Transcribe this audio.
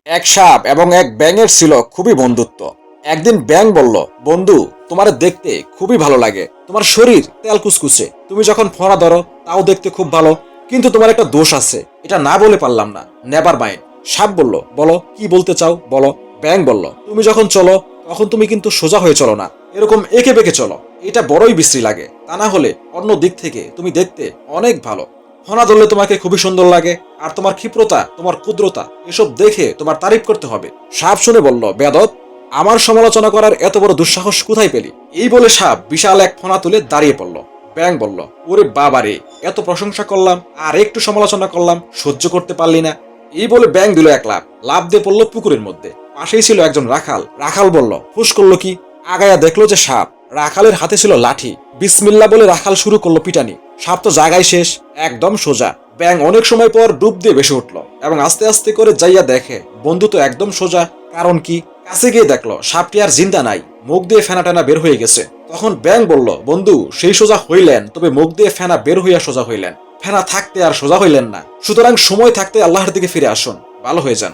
এক সাপ এবং এক ব্যাঙের ছিল খুবই বন্ধুত্ব। একদিন ব্যাঙ বলল, বন্ধু, তোমার দেখতে খুবই ভালো লাগে, তোমার শরীর তেল কুচকুচে, তুমি যখন ফোঁড়া ধরো তাও দেখতে খুব ভালো, কিন্তু তোমার একটা দোষ আছে, এটা না বলে পারলাম না, নেভার মাইন্ড। সাপ বলল, বলো কি বলতে চাও বলো। ব্যাঙ বলল, তুমি যখন চলো তখন তুমি কিন্তু সোজা হয়ে চলো না, এরকম এঁকে বেঁকে চলো, এটা বড়ই বিশ্রী লাগে, তা না হলে অন্য দিক থেকে তুমি দেখতে অনেক ভালো। ফনা ধরলে তোমাকে খুবই সুন্দর লাগে, আর তোমার ক্ষিপ্রতা, তোমার ক্ষুদ্রতা, এসব দেখে তোমার তারিফ করতে হবে। সাপ শুনে বলল, বেয়াদব, আমার সমালোচনা করার এত বড় দুঃসাহস কোথায় পেলি? এই বলে সাপ বিশাল এক ফনা তুলে দাঁড়িয়ে পড়ল। ব্যাঙ বলল, ওরে বাবা রে, এত প্রশংসা করলাম আর একটু সমালোচনা করলাম, সহ্য করতে পারলি না? এই বলে ব্যাঙ দিল এক লাফ, লাফ দিয়ে পড়লো পুকুরের মধ্যে। পাশেই ছিল একজন রাখাল। রাখাল বলল, ফুস করলো কি? আগায়া দেখলো যে সাপ। রাখালের হাতে ছিল লাঠি। বিসমিল্লা বলে রাখাল শুরু করলো পিটানি। সাপ তো জায়গায় শেষ, একদম সোজা। ব্যাঙ অনেক সময় পর ডুব দিয়ে ভেসে উঠলো এবং আস্তে আস্তে করে যাইয়া দেখে বন্ধু তো একদম সোজা। কারণ কি? কাছে গিয়ে দেখলো সাপটি আর জিন্দা নাই, মুখ দিয়ে ফেনা টেনা বের হয়ে গেছে। তখন ব্যাঙ বলল, বন্ধু, সেই সোজা হইলেন, তবে মুখ দিয়ে ফেনা বের হইয়া সোজা হইলেন, ফেনা থাকতে আর সোজা হইলেন না। সুতরাং সময় থাকতে আল্লাহর দিকে ফিরে আসুন, ভালো হয়ে যান।